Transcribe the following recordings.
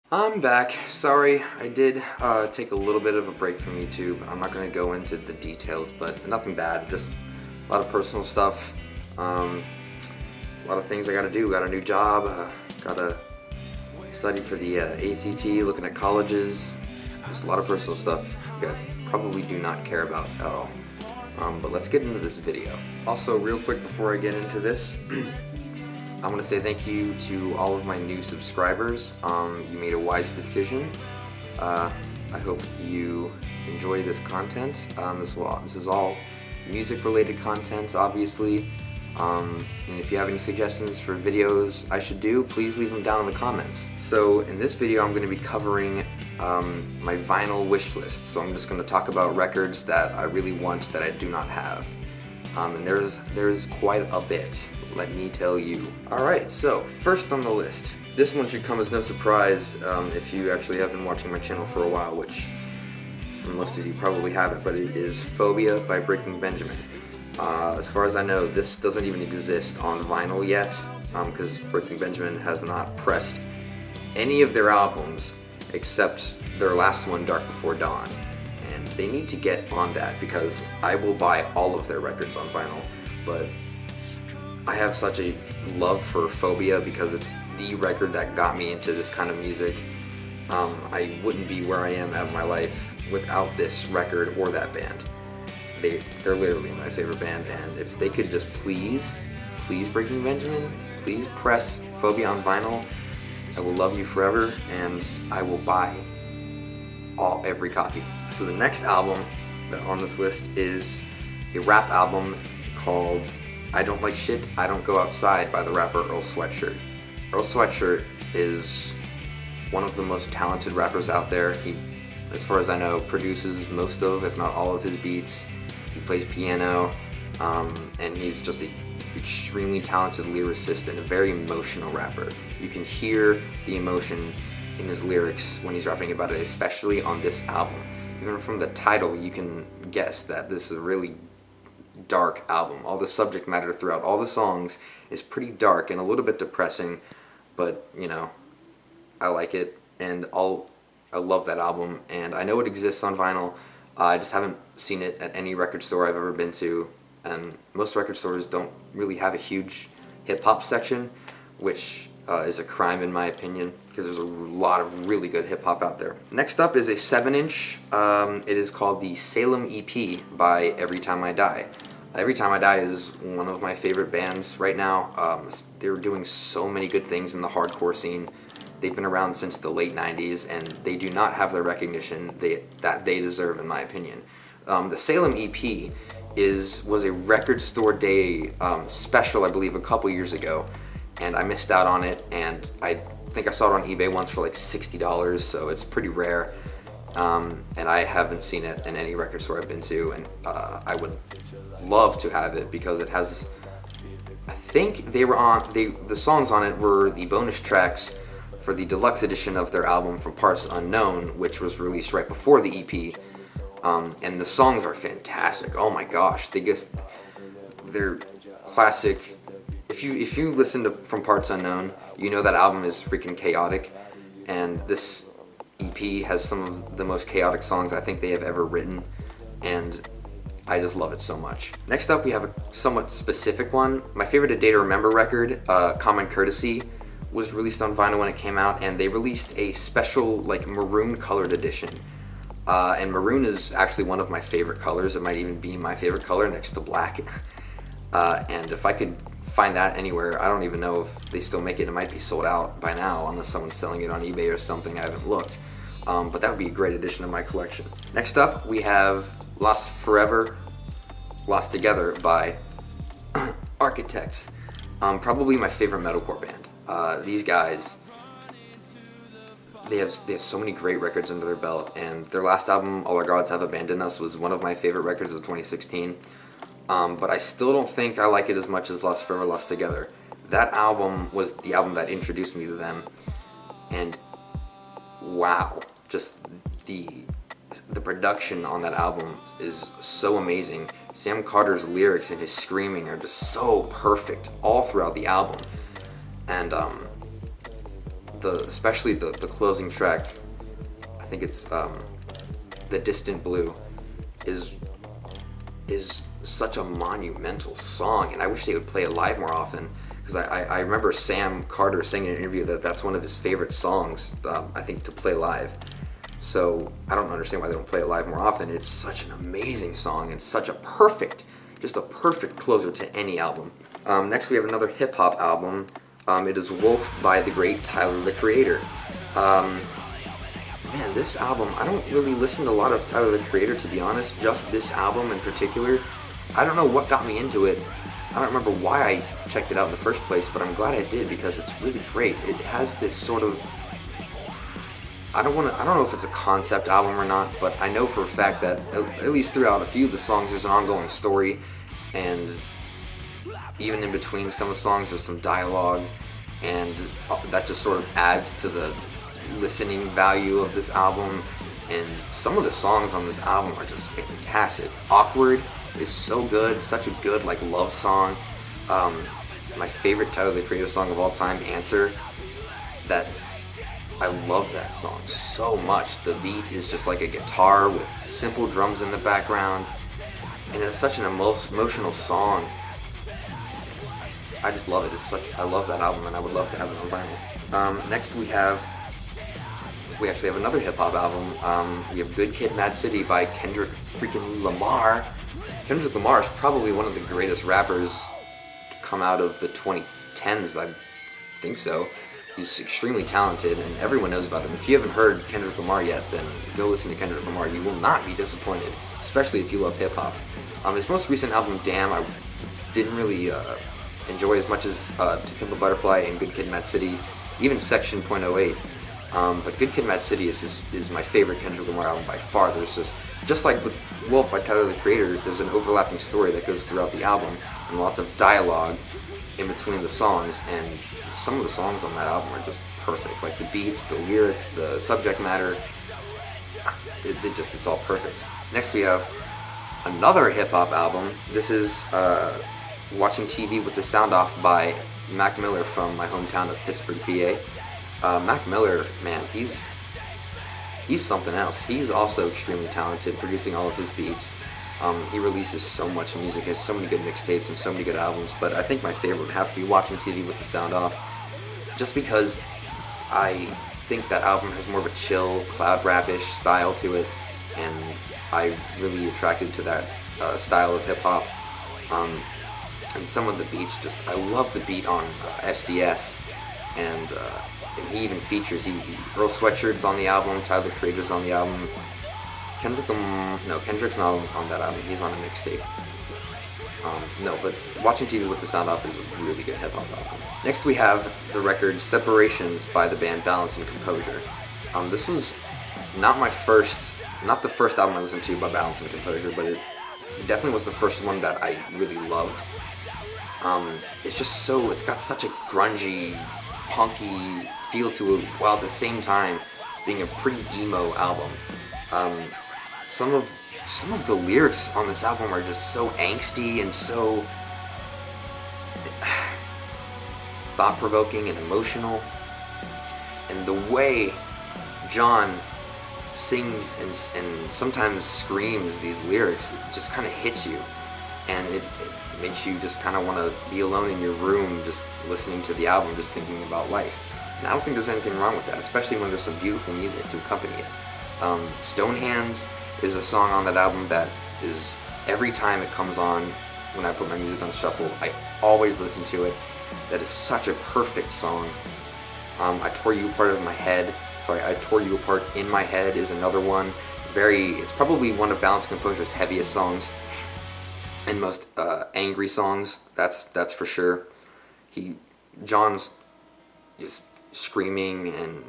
I'm back. Sorry, I did take a little bit of a break from YouTube. I'm not going to go into the details, but nothing bad. Just a lot of personal stuff. A lot of things I got to do. Got a new job. Got to study for the ACT, looking at colleges. Just a lot of personal stuff you guys probably do not care about at all. But let's get into this video. Also, real quick before I get into this, I want to say thank you to all of my new subscribers. You made a wise decision. I hope you enjoy this content. This is all music-related content, obviously. And if you have any suggestions for videos I should do, please leave them down in the comments. So in this video, I'm going to be covering my vinyl wish list. So I'm just going to talk about records that I really want that I do not have. And there's quite a bit, let me tell you. Alright, so first on the list. This one should come as no surprise if you actually have been watching my channel for a while, which most of you probably haven't, but it is Phobia by Breaking Benjamin. As far as I know, this doesn't even exist on vinyl yet, because Breaking Benjamin has not pressed any of their albums except their last one, Dark Before Dawn. And they need to get on that, because I will buy all of their records on vinyl, but I have such a love for Phobia because it's the record that got me into this kind of music. I wouldn't be where I am in my life without this record or that band. They're literally my favorite band, and if they could just please Breaking Benjamin, please press Phobia on vinyl, I will love you forever, and I will buy every copy. So the next album on this list is a rap album called I Don't Like Shit, I Don't Go Outside by the rapper Earl Sweatshirt. Earl Sweatshirt is one of the most talented rappers out there. He, as far as I know, produces most of, if not all of his beats. He plays piano, and he's just an extremely talented lyricist and a very emotional rapper. You can hear the emotion in his lyrics when he's rapping about it, especially on this album. Even from the title, you can guess that this is a really dark album. All the subject matter throughout all the songs is pretty dark and a little bit depressing, but you know, I like it, and I love that album, and I know it exists on vinyl. I just haven't seen it at any record store I've ever been to, and most record stores don't really have a huge hip-hop section, which is a crime in my opinion, because there's a lot of really good hip-hop out there. Next up is a 7-inch. It is called the Salem EP by Every Time I Die. Every Time I Die is one of my favorite bands right now. They're doing so many good things in the hardcore scene. They've been around since the late 90s, and they do not have the recognition that they deserve, in my opinion. The Salem EP was a record store day special, I believe, a couple years ago, and I missed out on it, and I think I saw it on eBay once for like $60, so it's pretty rare. And I haven't seen it in any record store I've been to, and I would love to have it because it has, I think the songs on it were the bonus tracks for the deluxe edition of their album From Parts Unknown, which was released right before the EP. And the songs are fantastic. Oh my gosh, they're classic. If you listen to From Parts Unknown, you know that album is freaking chaotic, and this EP has some of the most chaotic songs I think they have ever written, and I just love it so much. Next up, we have a somewhat specific one. My favorite A Day to Remember record, Common Courtesy, was released on vinyl when it came out, and they released a special like maroon colored edition. And maroon is actually one of my favorite colors. It might even be my favorite color next to black. And if I could find that anywhere, I don't even know if they still make it. It might be sold out by now unless someone's selling it on eBay or something. I haven't looked. But that would be a great addition to my collection. Next up, we have Lost Forever, Lost Together by Architects. Probably my favorite metalcore band. These guys, they have so many great records under their belt, and their last album, All Our Gods Have Abandoned Us, was one of my favorite records of 2016. But I still don't think I like it as much as Lost Forever, Lost Together. That album was the album that introduced me to them, and wow, just the production on that album is so amazing. Sam Carter's lyrics and his screaming are just so perfect all throughout the album, and especially the closing track, I think it's The Distant Blue, is such a monumental song, and I wish they would play it live more often, because I remember Sam Carter saying in an interview that that's one of his favorite songs, I think, to play live. So I don't understand why they don't play it live more often. It's such an amazing song and such a perfect closer to any album. Next we have another hip hop album. It is Wolf by the great Tyler, the Creator. Man, this album, I don't really listen to a lot of Tyler, the Creator, to be honest. Just this album in particular. I don't know what got me into it. I don't remember why I checked it out in the first place, but I'm glad I did because it's really great. It has this sort of, I don't know if it's a concept album or not, but I know for a fact that at least throughout a few of the songs there's an ongoing story, and even in between some of the songs there's some dialogue, and that just sort of adds to the listening value of this album. And some of the songs on this album are just fantastic. Awkward is so good, such a good like love song. My favorite Tyler, the Creator song of all time, Answer, that I love that song so much. The beat is just like a guitar with simple drums in the background, and it's such an emotional song. I just love it. I love that album, and I would love to have it on vinyl. Next we actually have another hip hop album. We have Good Kid, Mad City by Kendrick freaking Lamar. Kendrick Lamar is probably one of the greatest rappers to come out of the 2010s. I think so. He's extremely talented, and everyone knows about him. If you haven't heard Kendrick Lamar yet, then go listen to Kendrick Lamar. You will not be disappointed, especially if you love hip-hop. His most recent album, Damn, I didn't really enjoy as much as To Pimp a Butterfly and Good Kid, Mad City, even Section .08. But Good Kid, Mad City is my favorite Kendrick Lamar album by far. There's just like with Wolf by Tyler, the Creator, there's an overlapping story that goes throughout the album, and lots of dialogue in between the songs, and some of the songs on that album are just perfect. Like the beats, the lyrics, the subject matter, it's all perfect. Next we have another hip-hop album. This is Watching TV with the Sound Off by Mac Miller from my hometown of Pittsburgh, PA. Mac Miller, man, he's something else. He's also extremely talented, producing all of his beats. He releases so much music, has so many good mixtapes and so many good albums, but I think my favorite would have to be Watching TV with the Sound Off, just because I think that album has more of a chill, cloud rap-ish style to it, and I'm really attracted to that style of hip-hop. And some of the beats, I love the beat on SDS, and he even features, Earl Sweatshirt's on the album, Tyler, Creator's on the album. Kendrick's not on that album, he's on a mixtape. But Watching TV with the Sound Off is a really good hip-hop album. Next we have the record Separations by the band Balance and Composure. This was not the first album I listened to by Balance and Composure, but it definitely was the first one that I really loved. It's got such a grungy, punky feel to it, while at the same time being a pretty emo album. Some of the lyrics on this album are just so angsty and so thought-provoking and emotional, and the way John sings and sometimes screams these lyrics, it just kind of hits you, and it makes you just kind of want to be alone in your room just listening to the album, just thinking about life. And I don't think there's anything wrong with that, especially when there's some beautiful music to accompany it. Stonehands is a song on that album that is, every time it comes on, when I put my music on shuffle, I always listen to it. That is such a perfect song. I Tore You Apart in My Head is another one. It's probably one of Balance and Composure's heaviest songs and most angry songs. That's for sure. John's just screaming and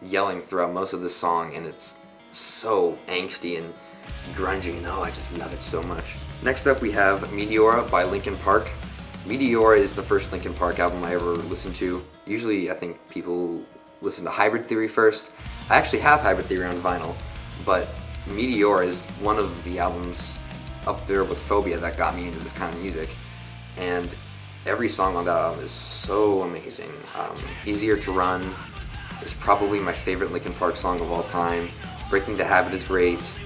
yelling throughout most of the song, and it's so angsty and grungy, and I just love it so much. Next up we have Meteora by Linkin Park. Meteora is the first Linkin Park album I ever listened to. Usually I think people listen to Hybrid Theory first. I actually have Hybrid Theory on vinyl, but Meteora is one of the albums up there with Phobia that got me into this kind of music, and every song on that album is so amazing. Easier to Run, is probably my favorite Linkin Park song of all time. Breaking the Habit is great.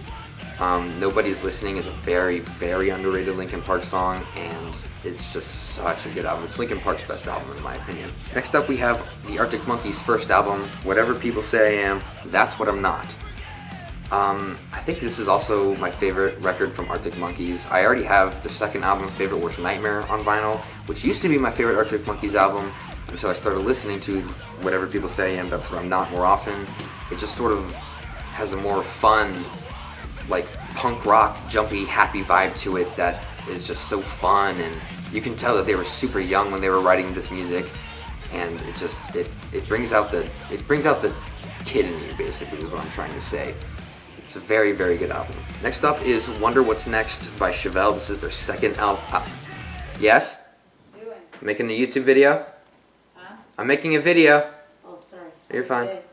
Nobody's Listening is a very, very underrated Linkin Park song, and it's just such a good album. It's Linkin Park's best album in my opinion. Next up we have the Arctic Monkeys' first album, Whatever People Say I Am, That's What I'm Not. I think this is also my favorite record from Arctic Monkeys. I already have their second album, Favorite Worst Nightmare, on vinyl, which used to be my favorite Arctic Monkeys album until I started listening to Whatever People Say I Am, That's What I'm Not more often. It just sort of has a more fun, like punk rock, jumpy, happy vibe to it that is just so fun, and you can tell that they were super young when they were writing this music, and it brings out the kid in you, basically, is what I'm trying to say. It's a very, very good album. Next up is Wonder What's Next by Chevelle. This is their second album. Yes? Doing? Making a YouTube video? Huh? I'm making a video. Oh, sorry. You're fine. Okay.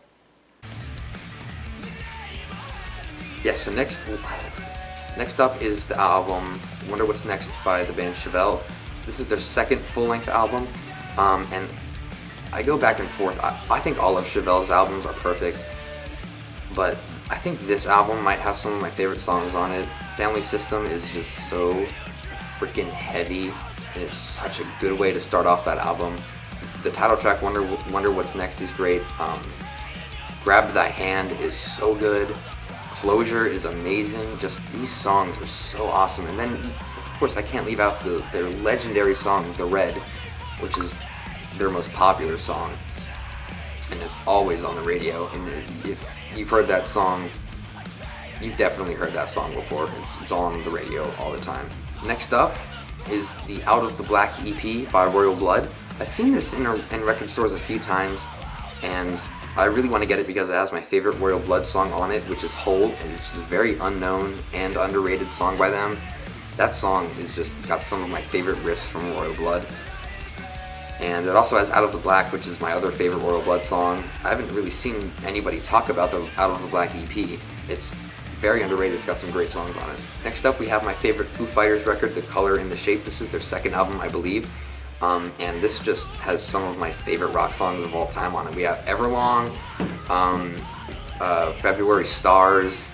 Yes, so next up is the album Wonder What's Next by the band Chevelle. This is their second full-length album, and I go back and forth. I think all of Chevelle's albums are perfect, but I think this album might have some of my favorite songs on it. Family System is just so freaking heavy, and it's such a good way to start off that album. The title track, Wonder What's Next, is great. Grab Thy Hand is so good. Closure is amazing. Just these songs are so awesome. And then, of course, I can't leave out their legendary song, The Red, which is their most popular song. And it's always on the radio. And if you've heard that song, you've definitely heard that song before. It's on the radio all the time. Next up is the Out of the Black EP by Royal Blood. I've seen this in record stores a few times, and I really want to get it because it has my favorite Royal Blood song on it, which is Hold, and it's a very unknown and underrated song by them. That song is just got some of my favorite riffs from Royal Blood. And it also has Out of the Black, which is my other favorite Royal Blood song. I haven't really seen anybody talk about the Out of the Black EP. It's very underrated. It's got some great songs on it. Next up, we have my favorite Foo Fighters record, The Color and the Shape. This is their second album, I believe. And this just has some of my favorite rock songs of all time on it. We have Everlong, February Stars,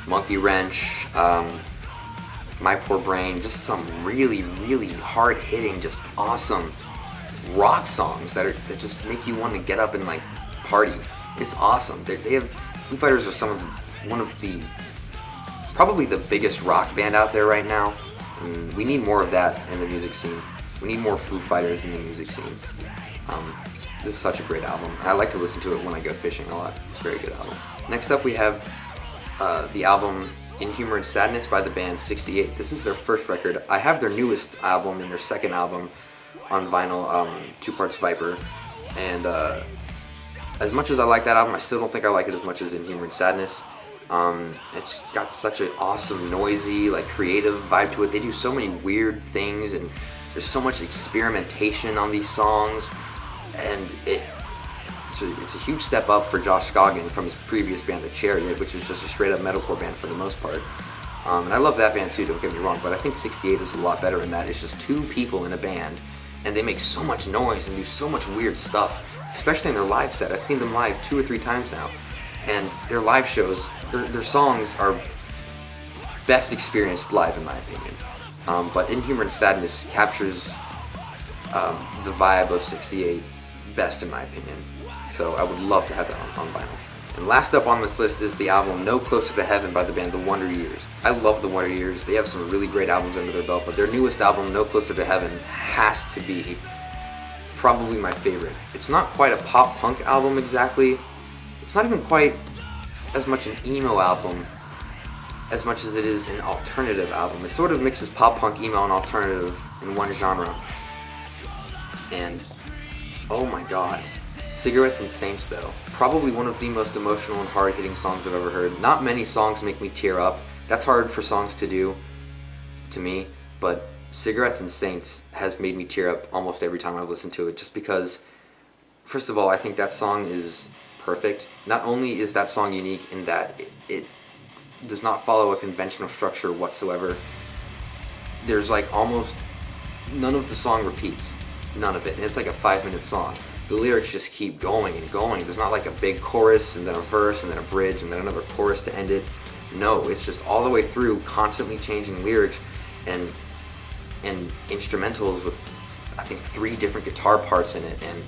Monkey Wrench, My Poor Brain, just some really, really hard-hitting, just awesome rock songs that just make you want to get up and like party. It's awesome. They have Foo Fighters are one of the probably the biggest rock band out there right now. And we need more of that in the music scene. We need more Foo Fighters in the music scene. This is such a great album. I like to listen to it when I go fishing a lot. It's a very good album. Next up we have the album In Humor and Sadness by the band 68. This is their first record. I have their newest album and their second album on vinyl, Two Parts Viper. And as much as I like that album, I still don't think I like it as much as In Humor and Sadness. It's got such an awesome, noisy, like creative vibe to it. They do so many weird things, and there's so much experimentation on these songs, and it's a huge step up for Josh Scogin from his previous band, The Chariot, which was just a straight-up metalcore band for the most part. And I love that band too, don't get me wrong, but I think 68 is a lot better in that it's just two people in a band, and they make so much noise and do so much weird stuff, especially in their live set. I've seen them live 2 or 3 times now, and their live shows, their songs are best experienced live in my opinion. But In Humor and Sadness captures the vibe of 68 best in my opinion. So I would love to have that on vinyl. And last up on this list is the album No Closer to Heaven by the band The Wonder Years. I love The Wonder Years. They have some really great albums under their belt, but their newest album, No Closer to Heaven, has to be probably my favorite. It's not quite a pop-punk album exactly. It's not even quite as much an emo album as much as it is an alternative album. It sort of mixes pop-punk, emo, and alternative in one genre. And, oh my god. Cigarettes and Saints, though. Probably one of the most emotional and hard-hitting songs I've ever heard. Not many songs make me tear up. That's hard for songs to do, to me, but Cigarettes and Saints has made me tear up almost every time I've listened to it, just because, first of all, I think that song is perfect. Not only is that song unique in that it does not follow a conventional structure whatsoever. There's like almost none of the song repeats. None of it. And it's like a 5-minute song. the lyrics just keep going and going. There's not like a big chorus and then a verse and then a bridge and then another chorus to end it. No, it's just all the way through, constantly changing lyrics and instrumentals with, I think, 3 different guitar parts in it, and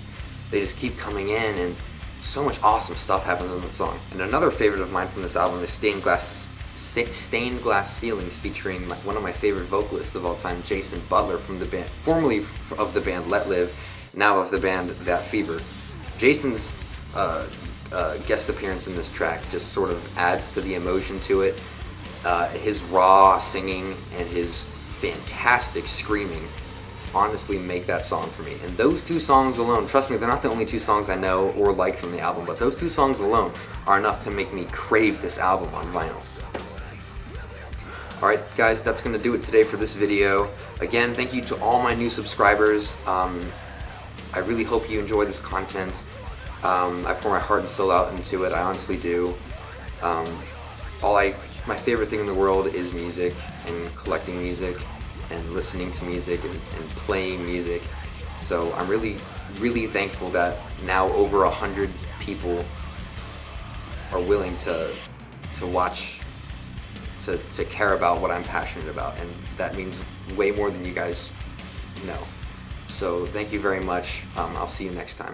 they just keep coming in, and so much awesome stuff happens in the song. And another favorite of mine from this album is Stained Glass Ceilings, featuring one of my favorite vocalists of all time, Jason Butler, from the band, formerly of the band Let Live, now of the band That Fever. Jason's guest appearance in this track just sort of adds to the emotion to it. His raw singing and his fantastic screaming honestly make that song for me. And those 2 songs alone, trust me, they're not the only 2 songs I know or like from the album, but those 2 songs alone are enough to make me crave this album on vinyl. Alright guys, that's going to do it today for this video. Again, thank you to all my new subscribers. I really hope you enjoy this content. I pour my heart and soul out into it, I honestly do. My favorite thing in the world is music, and collecting music, and listening to music, and playing music. So I'm really, really thankful that now over 100 people are willing to watch, to care about what I'm passionate about, and that means way more than you guys know. So thank you very much. I'll see you next time.